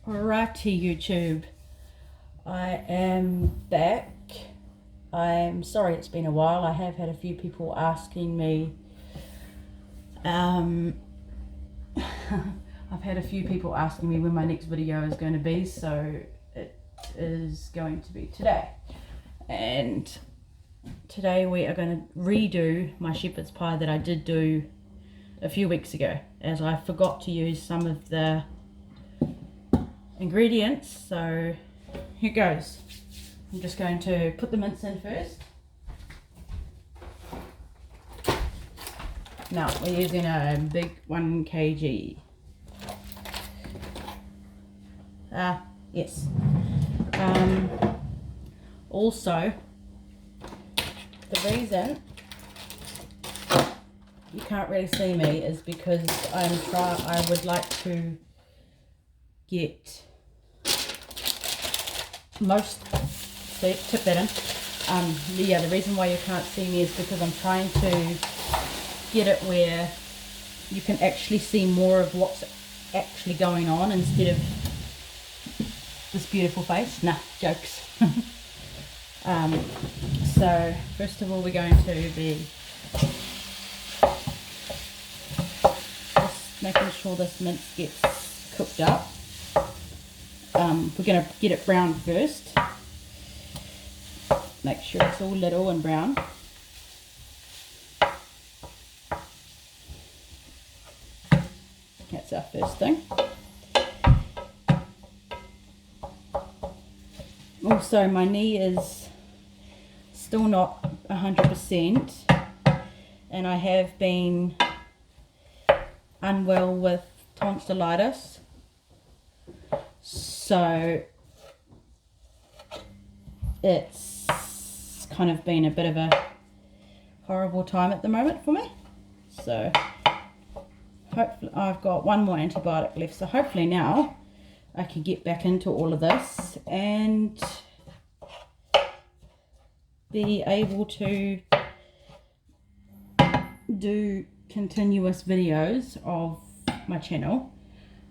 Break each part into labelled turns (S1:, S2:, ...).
S1: Righty YouTube, I am back. I'm sorry it's been a while. I have had a few people asking me, I've had a few people asking me when my next video is going to be, so it is going to be today. And today we are going to redo my shepherd's pie that I did do a few weeks ago, as I forgot to use some of the ingredients. So here goes. I'm just going to put the mince in first. Now we're using a big 1 kg. Yes. Also, the reason you can't really see me is because I would like to get tip that in. The reason why you can't see me is because I'm trying to get it where you can actually see more of what's actually going on instead of this beautiful face. Nah, jokes. So first of all, we're going to be just making sure this mince gets cooked up. We're going to get it brown first. Make sure it's all little and brown. That's our first thing. Also, my knee is still not 100%, and I have been unwell with tonsillitis. So it's kind of been a bit of a horrible time at the moment for me. So hopefully I've got one more antibiotic left. So hopefully now I can get back into all of this and be able to do continuous videos of my channel.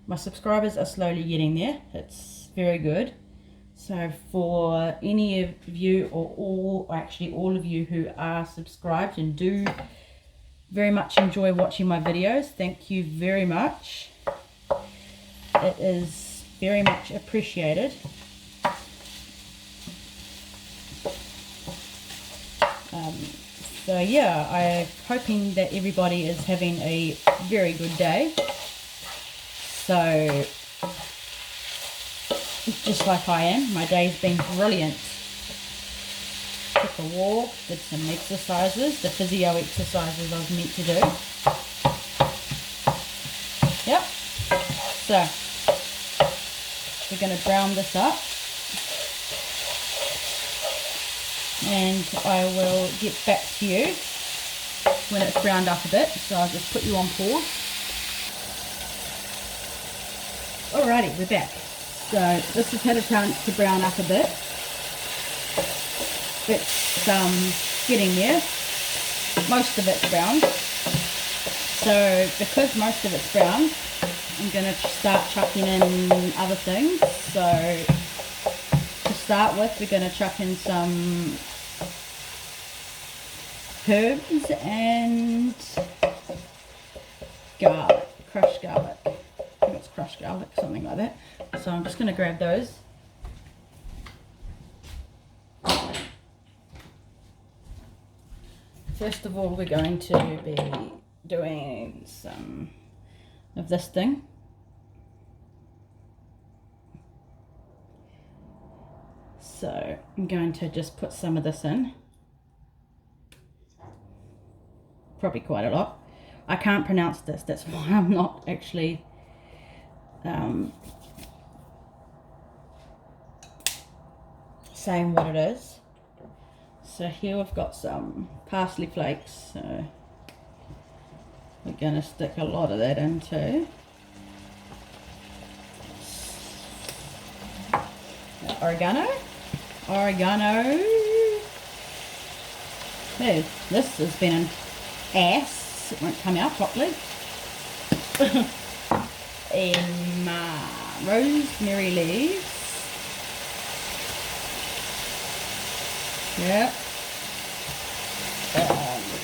S1: My subscribers are slowly getting there. It's very good. So for any of you, or all of you who are subscribed and do very much enjoy watching my videos, thank you very much. It is very much appreciated. So yeah, I'm hoping that everybody is having a very good day. So, just like I am, my day's been brilliant. Took a walk, did some exercises, the physio exercises I was meant to do. Yep. So, we're going to brown this up. And I will get back to you when it's browned up a bit. So I'll just put you on pause. Alrighty, we're back. So this has had a chance to brown up a bit. It's getting there. Most of it's brown. So because most of it's brown, I'm going to start chucking in other things. So to start with, we're going to chuck in some herbs and garlic, crushed garlic. I think it's crushed garlic, something like that. So I'm just going to grab those. First of all, we're going to be doing some of this thing. So I'm going to just put some of this in. Probably quite a lot. I can't pronounce this, that's why I'm not actually saying what it is. So here we've got some parsley flakes, so we're going to stick a lot of that in too. Oregano. No, this has been an ass. It won't come out properly. rosemary leaves. Yep.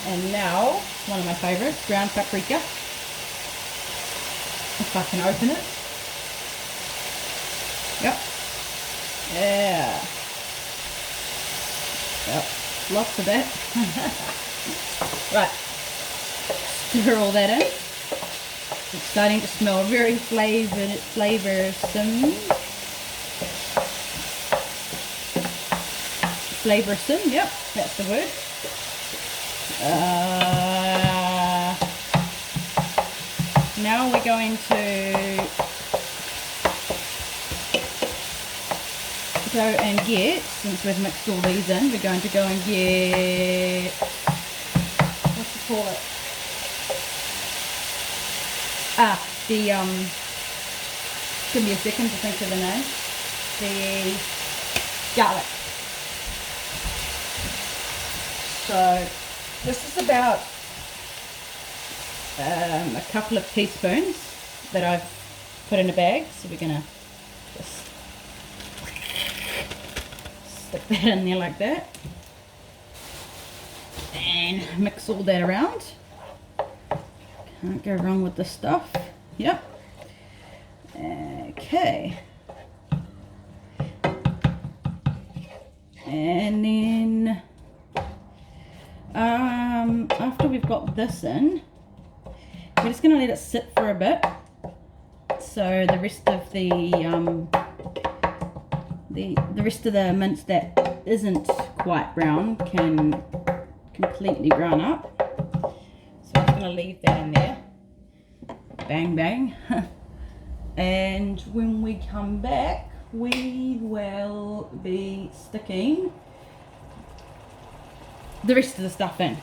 S1: And now, one of my favourites, ground paprika. If I can open it. Yep. Yeah. Yep. Lots of that. Right. Stir all that in. It's starting to smell very flavoursome. Flavoursome, yep, that's the word. Now we're going to go and get, since we've mixed all these in, we're going to go and get, what do you call it? Give me a second to think of the name. The garlic. So this is about a couple of teaspoons that I've put in a bag. So we're gonna just stick that in there like that and mix all that around. Can't go wrong with this stuff. Yep. Okay. And then after we've got this in, we're just going to let it sit for a bit, so the rest of the rest of the mince that isn't quite brown can completely brown up. So I'm just going to leave that in there. Bang bang. And when we come back, we will be sticking the rest of the stuff in.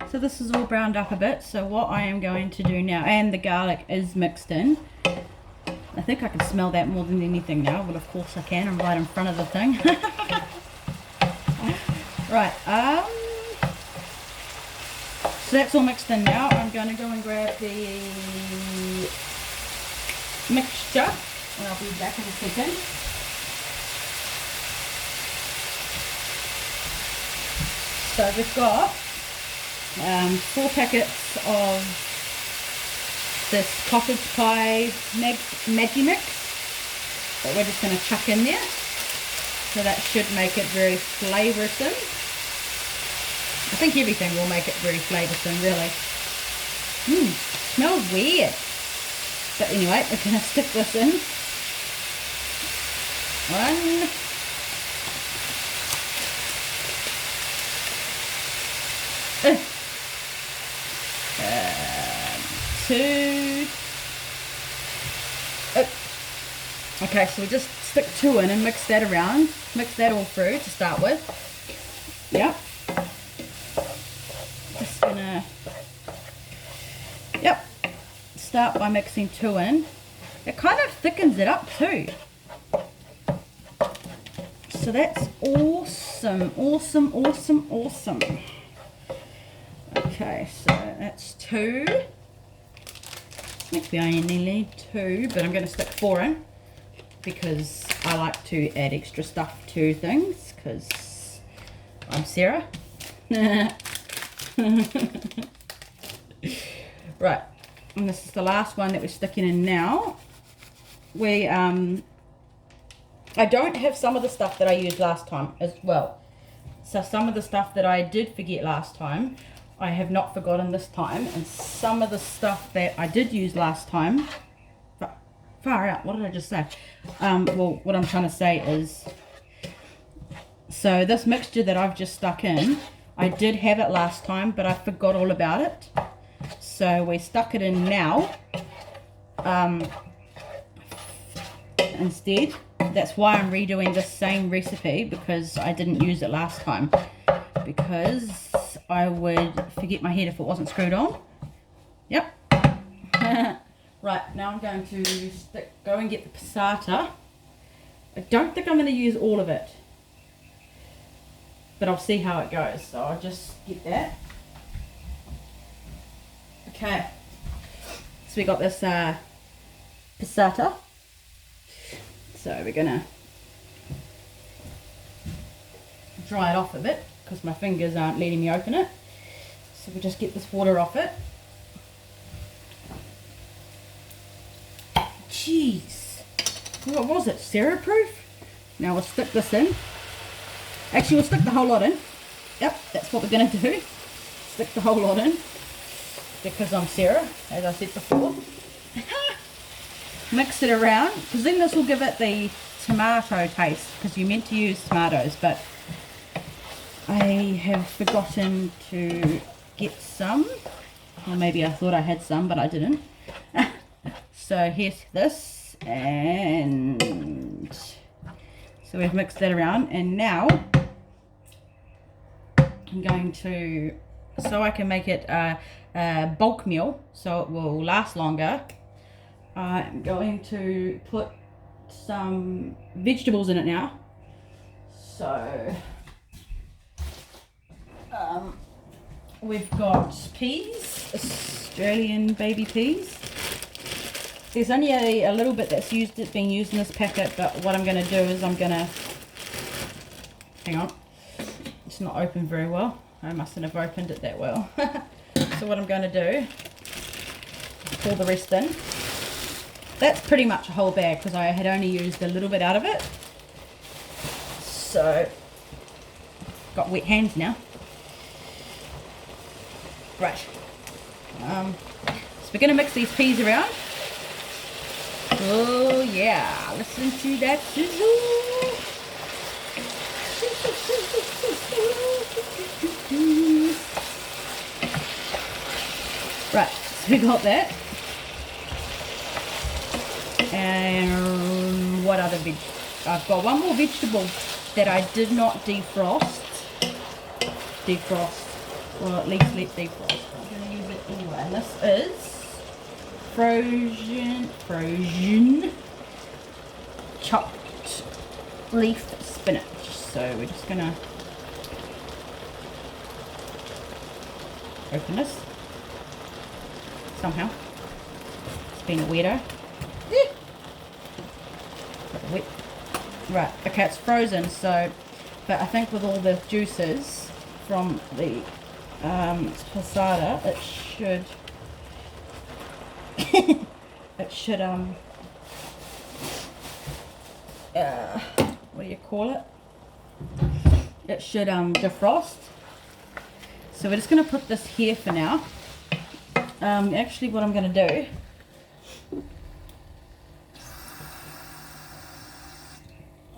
S1: So this is all browned up a bit, so what I am going to do now, and the garlic is mixed in. I think I can smell that more than anything now, but of course I can, I'm right in front of the thing. Right, so that's all mixed in now. I'm going to go and grab the mixture, and I'll be back in a second. So we've got 4 packets of this cottage pie Maggi mix that we're just going to chuck in there. So that should make it very flavoursome. I think everything will make it very flavoursome, really. Smells weird. But anyway, we're going to stick this in. 1, 2. Okay, so we just stick 2 in and mix that around. Mix that all through to start with. Yep. Just gonna, yep, start by mixing 2 in. It kind of thickens it up too. So that's awesome, awesome, awesome, awesome. Okay, so that's 2. Maybe I only need 2, but I'm going to stick 4 in because I like to add extra stuff to things because I'm Sarah. Right, and this is the last one that we're sticking in now. I don't have some of the stuff that I used last time as well. So some of the stuff that I did forget last time, I have not forgotten this time, and some of the stuff that I did use last time, far out, what did I just say? Well, what I'm trying to say is, so this mixture that I've just stuck in, I did have it last time, but I forgot all about it. So we stuck it in now, instead. That's why I'm redoing this same recipe, because I didn't use it last time. Because I would forget my head if it wasn't screwed on. Yep. Right, now I'm going to go and get the passata. I don't think I'm going to use all of it, but I'll see how it goes. So I'll just get that. Okay, so we got this passata. So we're gonna dry it off a bit because my fingers aren't letting me open it. So we'll just get this water off it. Jeez, what was it? Sarah-proof? Now we'll stick this in. Actually, we'll stick the whole lot in. Yep, that's what we're gonna do. Stick the whole lot in because I'm Sarah, as I said before. Mix it around because then this will give it the tomato taste, because you're meant to use tomatoes, but I have forgotten to get some, or maybe I thought I had some but I didn't. So here's this, and so we've mixed that around, and now I'm going to, so I can make it a bulk meal so it will last longer, I'm going to put some vegetables in it now. So we've got peas, Australian baby peas. There's only a little bit that's being used in this packet, but what I'm going to do is I'm going to, hang on, it's not open very well. I mustn't have opened it that well. So what I'm going to do, pour the rest in. That's pretty much a whole bag because I had only used a little bit out of it. So, got wet hands now. Right. So we're going to mix these peas around. Oh yeah, listen to that sizzle. Right, so we got that. And what other veg? I've got one more vegetable that I did not defrost. Or at least let defrost. I'm going to use it anyway. And this is frozen chopped leaf spinach. So we're just going to open this somehow. It's been a weirdo. Wet. Right, okay, it's frozen, so, but I think with all the juices from the passata, it should what do you call it? It should defrost. So we're just going to put this here for now. Actually what I'm going to do,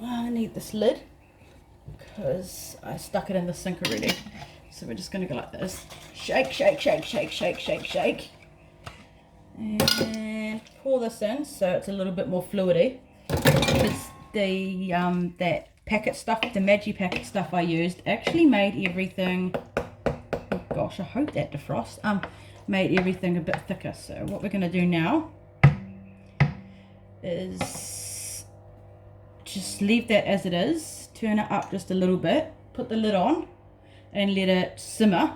S1: I need this lid because I stuck it in the sink already. So we're just going to go like this. Shake, shake, shake, shake, shake, shake, shake. And pour this in so it's a little bit more fluidy. It's the that packet stuff, the Maggi packet stuff I used actually made everything, oh gosh, I hope that defrosts, made everything a bit thicker. So what we're going to do now is just leave that as it is, turn it up just a little bit, put the lid on and let it simmer.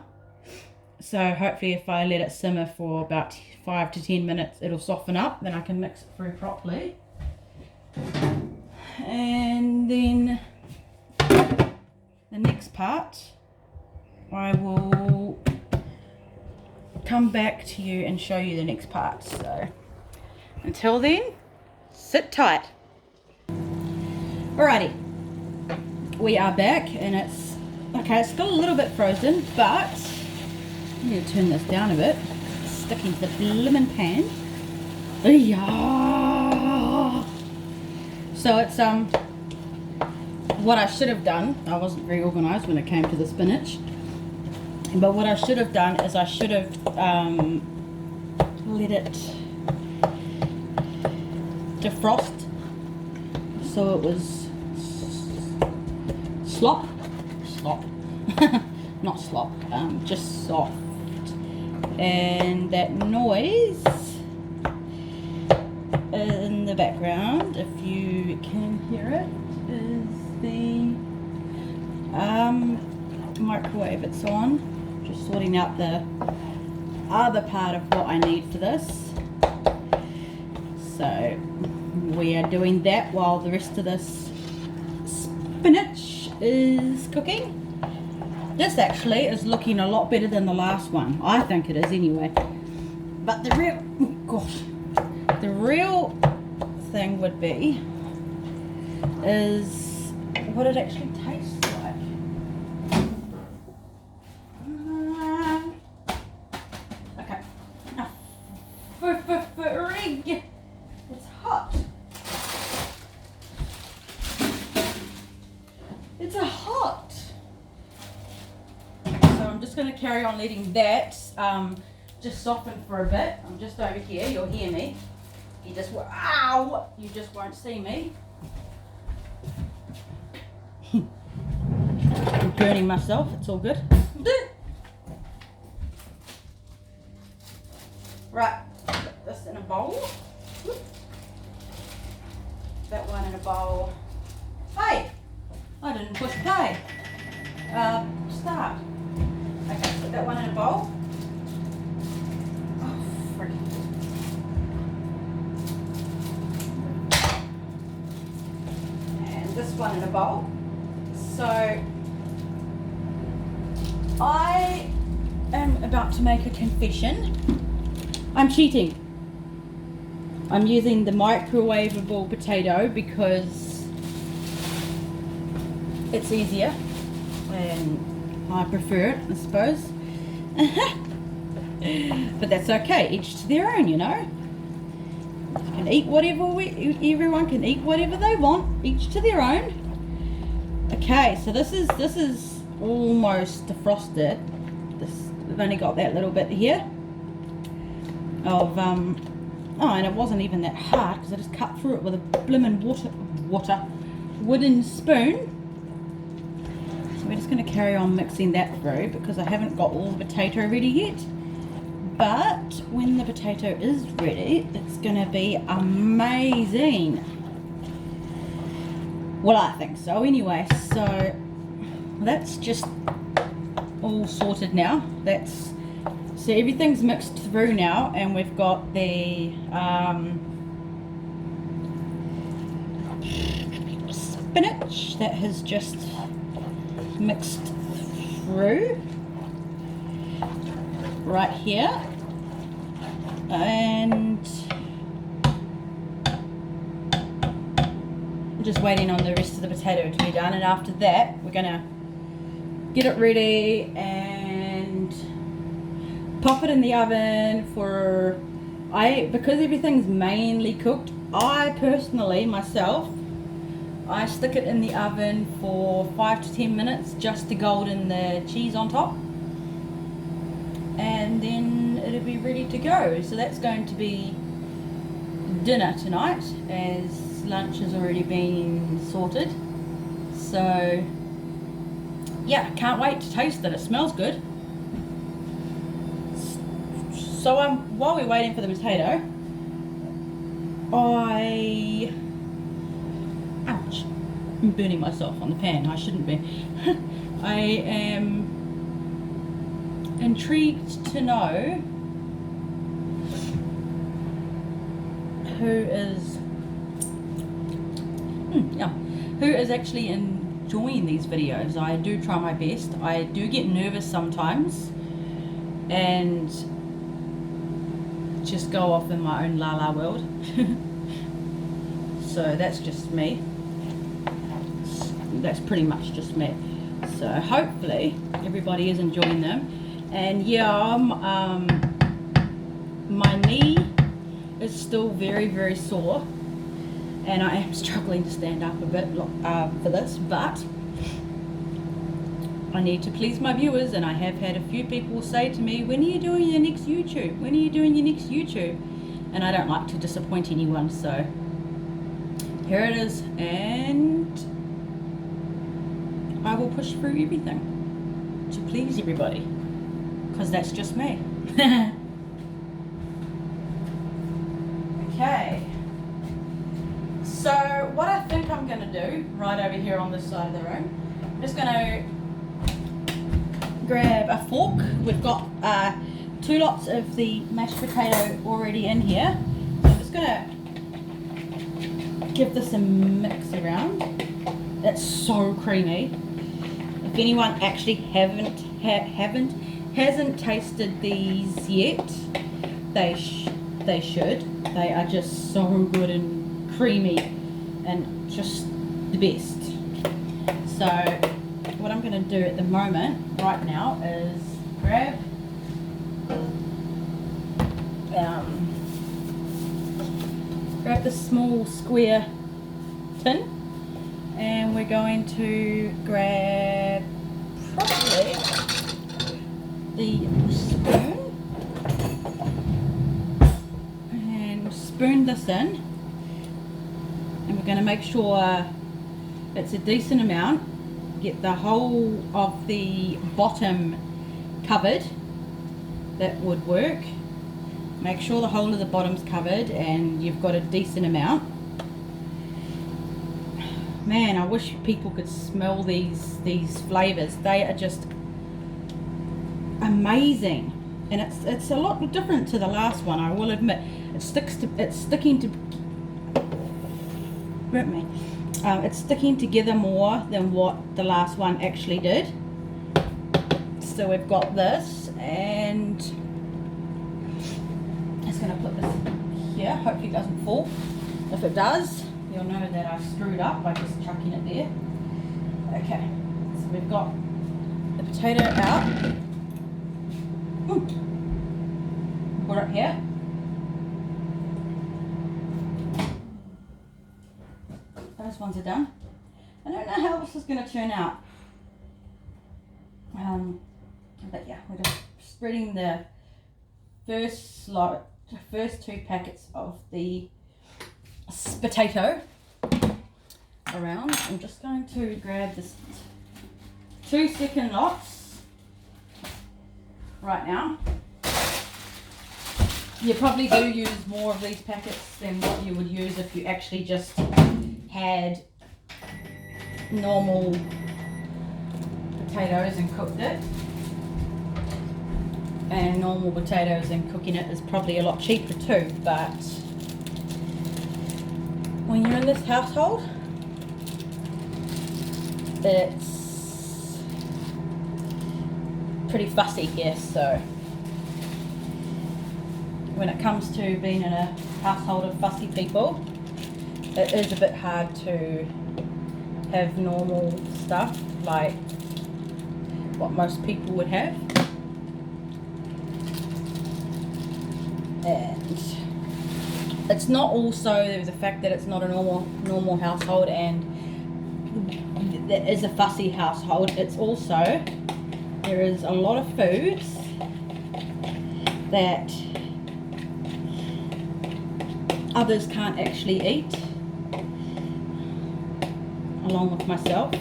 S1: So hopefully if I let it simmer for about 5 to 10 minutes it'll soften up, then I can mix it through properly. And then the next part I will come back to you and show you the next part. So until then, sit tight. Alrighty, we are back and it's okay, it's still a little bit frozen, but I need to turn this down a bit. It's sticking to the blimmin' pan. So it's what I should have done, I wasn't very organised when it came to the spinach, but what I should have done is I should have let it defrost so it was not slop, just soft. And that noise in the background, if you can hear it, is the microwave. It's on, just sorting out the other part of what I need for this. So we are doing that while the rest of this spinach is cooking. This actually is looking a lot better than the last one. I think it is anyway. But the real thing would be is what it actually tastes like. Okay. Frig. It's hot. It's a hot. So I'm just going to carry on letting that just soften for a bit. I'm just over here. You'll hear me. You just ow! You just won't see me. I'm burning myself. It's all good. Right. Put this in a bowl. That one in a bowl. Hey! I didn't push play. Start. Okay, put that one in a bowl. Oh, frick. And this one in a bowl. So, I am about to make a confession. I'm cheating. I'm using the microwavable potato because it's easier and I prefer it, I suppose. But that's okay, each to their own, you know. You can eat whatever everyone can eat whatever they want, each to their own. Okay, so this is almost defrosted. We've only got that little bit here of oh, and it wasn't even that hard because I just cut through it with a blimmin' wooden spoon. So we're just going to carry on mixing that through because I haven't got all the potato ready yet. But when the potato is ready, it's going to be amazing. Well, I think so anyway. So that's just all sorted now. So everything's mixed through now, and we've got the spinach that has just mixed through right here, and I'm just waiting on the rest of the potato to be done, and after that we're gonna get it ready and pop it in the oven for, because everything's mainly cooked, I personally, myself, I stick it in the oven for 5 to 10 minutes just to golden the cheese on top. And then it'll be ready to go. So that's going to be dinner tonight, as lunch has already been sorted. So yeah, can't wait to taste it. It smells good. So while we're waiting for the potato, ouch, I'm burning myself on the pan. I shouldn't be. I am intrigued to know who is actually enjoying these videos. I do try my best. I do get nervous sometimes and just go off in my own la la world. So that's just me. That's pretty much just me. So hopefully everybody is enjoying them. And yeah, my knee is still very, very sore, and I am struggling to stand up a bit for this, but I need to please my viewers, and I have had a few people say to me, when are you doing your next YouTube? When are you doing your next YouTube? And I don't like to disappoint anyone, so here it is, and I will push through everything to please everybody, because that's just me. Okay, so what I think I'm going to do right over here on this side of the room, I'm just going to grab a fork. We've got 2 lots of the mashed potato already in here. So I'm just gonna give this a mix around. It's so creamy. If anyone actually hasn't tasted these yet, they should. They are just so good and creamy and just the best. So what I'm going to do at the moment right now is grab the small square tin, and we're going to grab probably the spoon and spoon this in, and we're going to make sure it's a decent amount. Get the whole of the bottom covered. That would work. Make sure the whole of the bottom's covered and you've got a decent amount. Man, I wish people could smell these flavors. They are just amazing, and it's a lot different to the last one, I will admit. It's sticking together more than what the last one actually did. So we've got this, and just going to put this here. Hopefully it doesn't fall. If it does, you'll know that I screwed up by just chucking it there. Okay, so we've got the potato out. Put it here. Those ones are done. I don't know how this is going to turn out. But yeah, we're just spreading the first 2 packets of the potato around. I'm just going to grab this 2 second lots right now. You probably do use more of these packets than what you would use if you actually just had normal potatoes and cooked it. And normal potatoes and cooking it is probably a lot cheaper too, but when you're in this household, it's pretty fussy here. So when it comes to being in a household of fussy people, it is a bit hard to have normal stuff like what most people would have. And it's not also the fact that it's not a normal household and that is a fussy household. It's also there is a lot of foods that others can't actually eat, along with myself.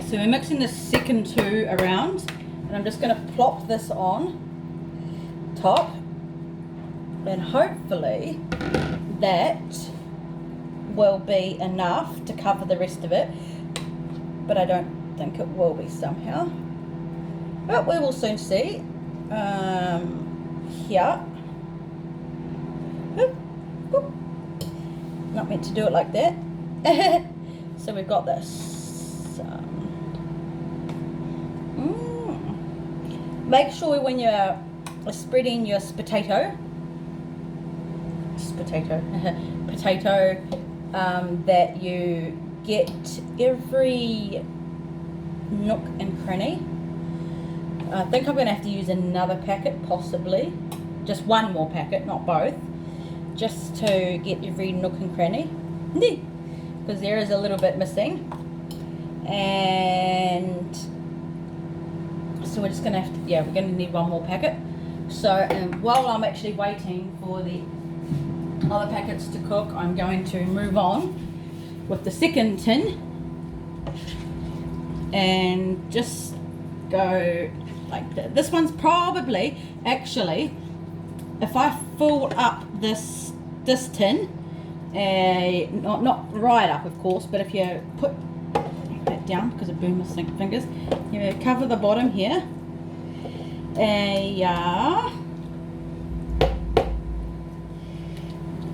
S1: So we're mixing the second 2 around, and I'm just going to plop this on top, and hopefully that will be enough to cover the rest of it, but I don't think it will be somehow, but we will soon see. Here, not meant to do it like that. So we've got this. Make sure when you're spreading your potato, that you get every nook and cranny. I think I'm going to have to use another packet, possibly just one more packet, not both, just to get every nook and cranny, because there is a little bit missing. And so we're just going to have to, we're going to need one more packet. So while I'm actually waiting for the other packets to cook, I'm going to move on with the second tin and just go like that. This one's probably, actually, if I fill up this tin, not right up of course, but if you put that down because it burns my fingers, you cover the bottom here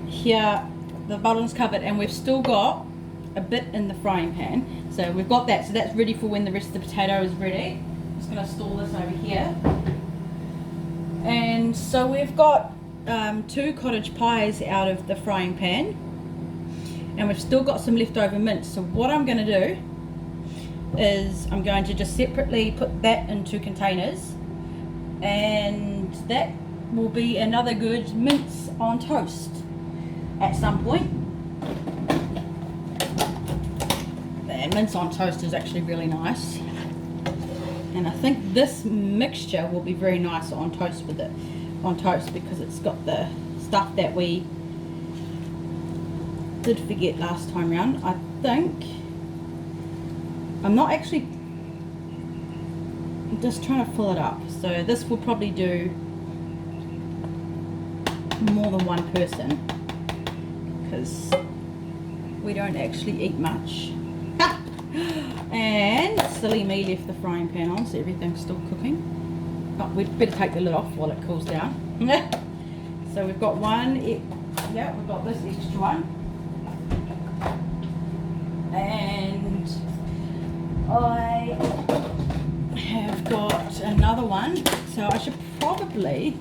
S1: here the bottom's covered, and we've still got a bit in the frying pan. So we've got that, so that's ready for when the rest of the potato is ready. I'm just going to store this over here. And so we've got 2 cottage pies out of the frying pan, and we've still got some leftover mince. So what I'm going to do is I'm going to just separately put that into containers, and that will be another good mince on toast at some point. And mince on toast is actually really nice, and I think this mixture will be very nice on toast with it, because it's got the stuff that we did forget last time round. I think I'm just trying to fill it up, so this will probably do more than one person, because we don't actually eat much. And silly me left the frying pan on, so everything's still cooking. But we'd better take the lid off while it cools down. So we've got we've got this extra one. And I have got another one, so I should probably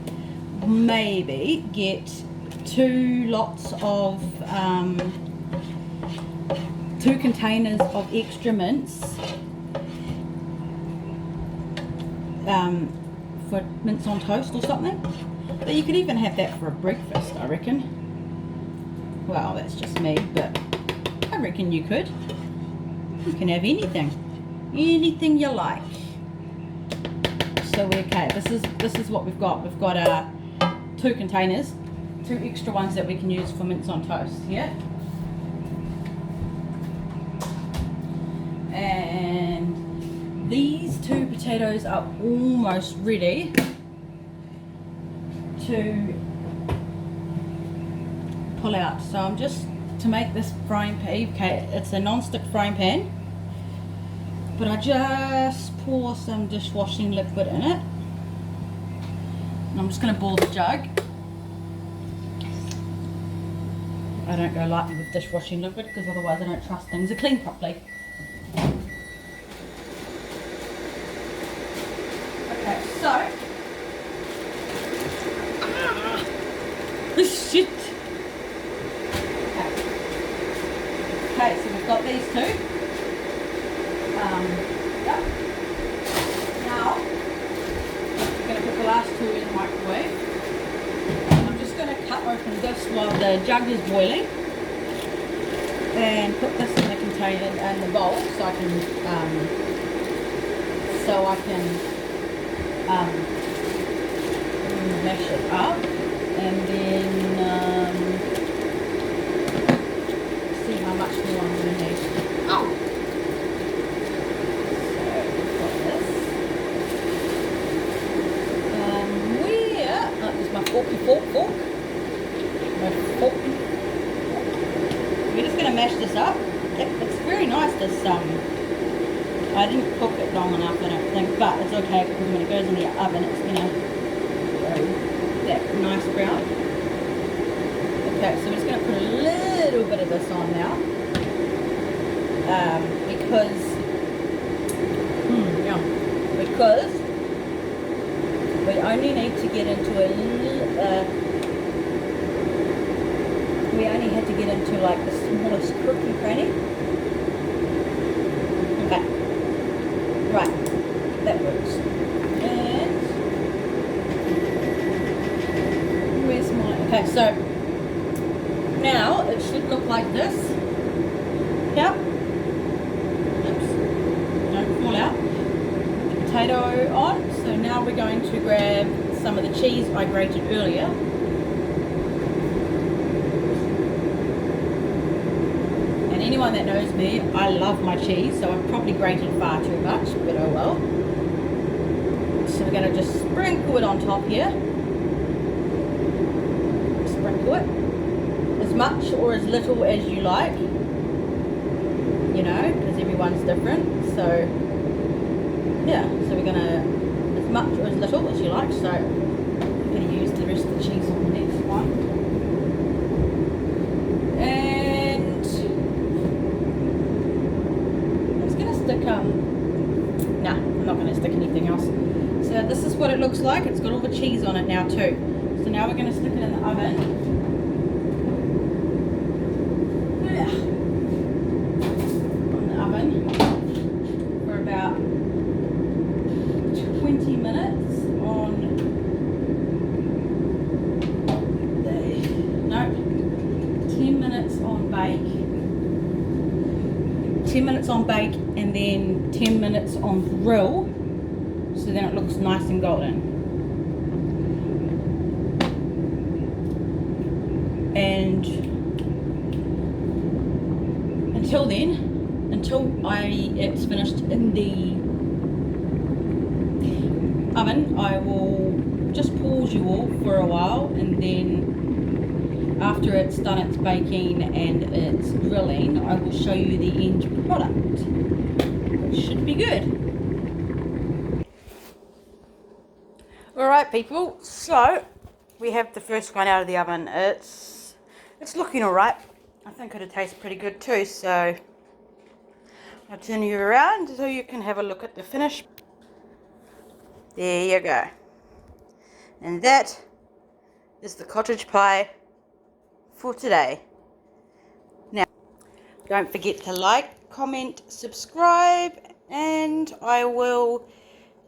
S1: maybe get 2 lots of 2 containers of extra mince for mince on toast or something. But you could even have that for a breakfast, I reckon. Well, that's just me, but I reckon you could. You can have anything you like. So okay, this is what we've got. We've got 2 containers, 2 extra ones that we can use for mince on toast. Yeah. And these 2 potatoes are almost ready to pull out. So I'm just, to make this frying pan, okay, it's a non-stick frying pan, but I just pour some dishwashing liquid in it, and I'm just going to boil the jug. I don't go lightly with dishwashing liquid, because otherwise I don't trust things are cleaned properly. Okay, so shit. Okay, so we've got these 2. Yep. Now we're going to put the last 2 in the microwave. I'm just going to cut open this while the jug is boiling, and put this in the container and the bowl, so I can mash it up, and then see how much more I'm going to need. Oh! So we've got this. There's my fork. My fork. We're just going to mash this up. It's very nice, this I didn't cook it long enough, I don't think, but it's okay, because when it goes in the oven it's going to go that nice brown. Okay, so I'm just going to put a little bit of this on now, because we only need to get into we only had to get into like the smallest crook and cranny. Okay, right, that works. And where's my, okay, so now it should look like this. Yep. Oops, don't fall out. Potato on. So now we're going to grab some of the cheese I grated earlier. And anyone that knows me, I love my cheese, so I've probably grated far too much, but oh well. So we're going to just sprinkle it on top here. Sprinkle it. As much or as little as you like. You know, because everyone's different. So, yeah, so we're going to, as much or as little as you like, so I'm going to use the rest of the cheese on the next one. And I was going to stick, nah, I'm not going to stick anything else. So this is what it looks like. It's got all the cheese on it now too. So now we're going to stick it in the oven. For about 20 minutes on no, 10 minutes on bake, 10 minutes on bake, and then 10 minutes on grill, so then it looks nice and golden. And until then, until it's finished in the oven, I will just pause you all for a while, and then after it's done its baking and its grilling, I will show you the end product, which should be good. Alright people, so we have the first one out of the oven. It's looking alright. I think it'll taste pretty good too, so I'll turn you around so you can have a look at the finish. There you go. And that is the cottage pie for today. Now, don't forget to like, comment, subscribe, and I will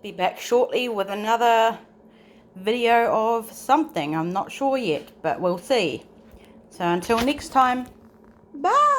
S1: be back shortly with another video of something. I'm not sure yet, but we'll see. So until next time, bye!